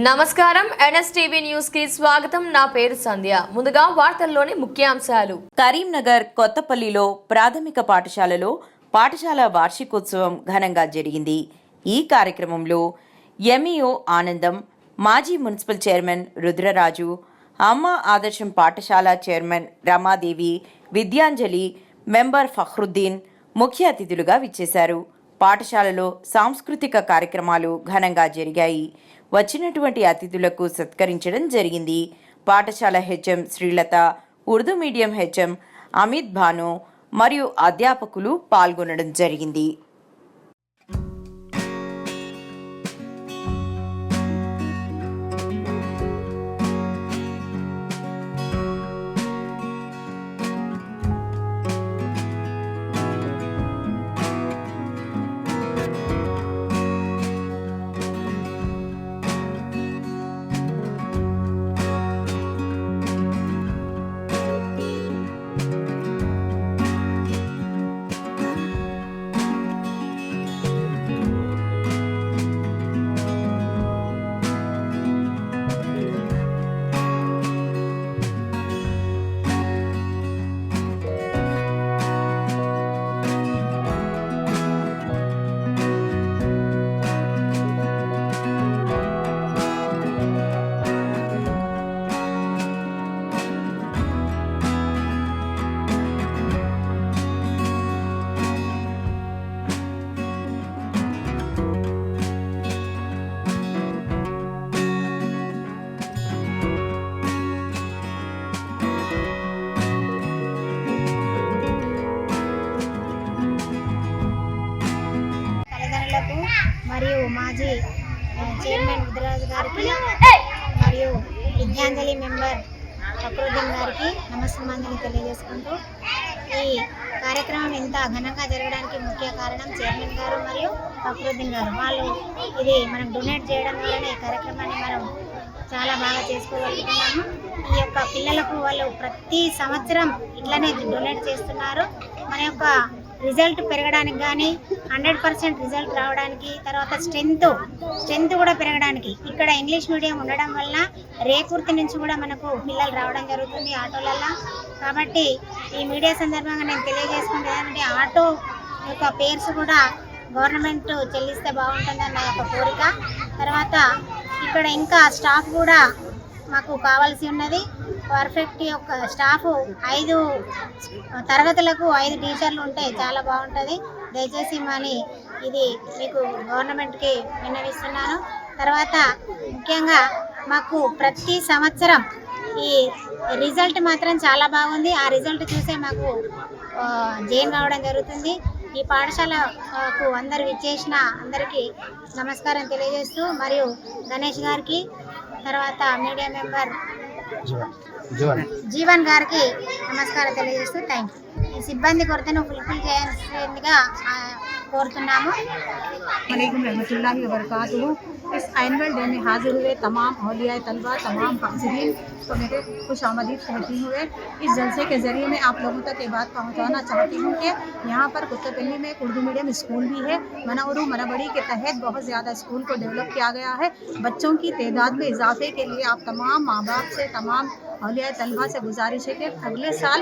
నమస్కారం NSTV news కి స్వాగతం. నా పేరు సంధ్య. ముందుగా వార్తల్లోని ముఖ్యాంశాలు. కరీంనగర్ కొత్తపల్లిలో ప్రాథమిక పాఠశాలలో పాఠశాల వార్షికోత్సవం ఘనంగా జరిగింది. ఈ కార్యక్రమంలో ఎంఈఓ ఆనందం, మాజీ మున్సిపల్ చైర్మన్ రుద్రరాజు, అమ్మ ఆదర్శం పాఠశాల చైర్మన్ రమాదేవి, విద్యాంజలి, మెంబర్ ఫఖ్రుద్దీన్ ముఖ్య అతిథులుగా విచ్చేశారు. పాఠశాలలో సాంస్కృతిక కార్యక్రమాలు ఘనంగా జరిగాయి. వచ్చినటువంటి అతిథులకు సత్కరించడం జరిగింది. పాఠశాల HM Srilatha, Urdu medium HM Amit Bhanu మరియు అధ్యాపకులు పాల్గొనడం జరిగింది. మరియు మాజీ చైర్మన్ రుద్రరాజు గారికి మరియు విద్యాంజలి మెంబర్ ఫఖ్రుద్దీన్ గారికి నమస్కారాలు తెలియజేసుకుంటూ, ఈ కార్యక్రమం ఇంత ఘనంగా జరగడానికి ముఖ్య కారణం చైర్మన్ గారు మరియు ఫఖ్రుద్దీన్ గారు. వాళ్ళు ఇది మనం డొనేట్ చేయడం వల్లనే ఈ కార్యక్రమాన్ని మనం చాలా బాగా చేసుకోగలుగుతున్నాము. ఈ యొక్క పిల్లలకు వాళ్ళు ప్రతి సంవత్సరం ఇట్లనే డొనేట్ చేస్తున్నారు. మన యొక్క రిజల్ట్ పెరగడానికి కానీ 100% రిజల్ట్ రావడానికి, తర్వాత స్ట్రెంత్ కూడా పెరగడానికి ఇక్కడ ఇంగ్లీష్ మీడియం ఉండడం వల్ల రేకుర్తి నుంచి కూడా మనకు పిల్లలు రావడం జరుగుతుంది ఆటోలల్లో. కాబట్టి ఈ మీడియా సందర్భంగా నేను తెలియజేసుకుంటే ఏంటంటే ఆటో యొక్క పేర్స్ కూడా గవర్నమెంట్ చెల్లిస్తే బాగుంటుందని నా యొక్క కోరిక. తర్వాత ఇక్కడ ఇంకా స్టాఫ్ కూడా మాకు కావాల్సి ఉన్నది. పర్ఫెక్ట్ యొక్క స్టాఫ్ 5 తరగతులకు 5 టీచర్లు ఉంటే చాలా బాగుంటుంది. దయచేసి ఇది మీకు గవర్నమెంట్కి విన్నవిస్తున్నాను. తర్వాత ముఖ్యంగా మాకు ప్రతి సంవత్సరం ఈ రిజల్ట్ మాత్రం చాలా బాగుంది. ఆ రిజల్ట్ చూసే మాకు జైన్ కావడం జరుగుతుంది. ఈ పాఠశాలకు అందరు విచ్చేసిన అందరికీ నమస్కారం తెలియజేస్తూ, మరియు గణేష్ గారికి, తర్వాత మీడియా మెంబర్ జీవన్ గారికి నమస్కారం తెలియజేస్తూ థ్యాంక్ యూ. ఈ సిబ్బంది కొరతను ఫుల్ఫిల్ చేయాల్సిందిగా కోరుతున్నాము. अलैकुम रहमतुल्लाहि व बरकातुहू। इस एनुअल डे में हाजिर हुए तमाम औलिया तलबा, तमाम हाजिरीन को मेरे खुश आमदीद कहती हुए इस जलसे के ज़रिए मैं आप लोगों तक ये बात पहुँचाना चाहती हूँ कि यहाँ पर कोतपल्ली में एक उर्दू मीडियम स्कूल भी है। मनौरू मनबड़ी के तहत बहुत ज़्यादा स्कूल को डेवलप किया गया है। बच्चों की तादाद में इजाफे के लिए आप तमाम माँ बाप से, तमाम औलिया तलबा से गुजारिश है कि अगले साल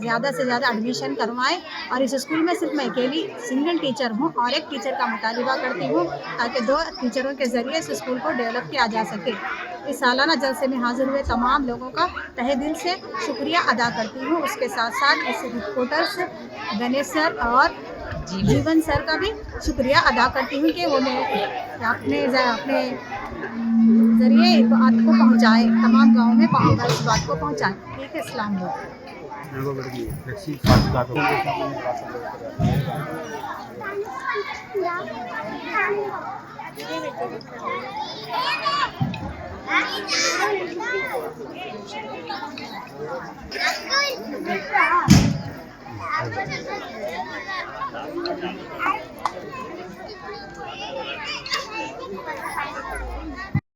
ज़्यादा से ज़्यादा एडमिशन करवाएं। और इस स्कूल में सिर्फ मैं अकेली सिंगल टीचर हूँ और एक टीचर का मुतालबा करती हूँ ताकि 2 टीचरों के ज़रिए इस स्कूल को डेवलप किया जा सके। इस सालाना जलसे में हाजिर हुए तमाम लोगों का तहे दिल से शुक्रिया अदा करती हूँ। उसके साथ साथ इस रिपोर्टर्स गणेश सर और जीवन सर का भी शुक्रिया अदा करती हूँ कि वो अपने ज़रिए बात को पहुँचाए, तमाम गाँव में इस बात को पहुँचाए। ठीक है, अस्सलाम वालेकुम।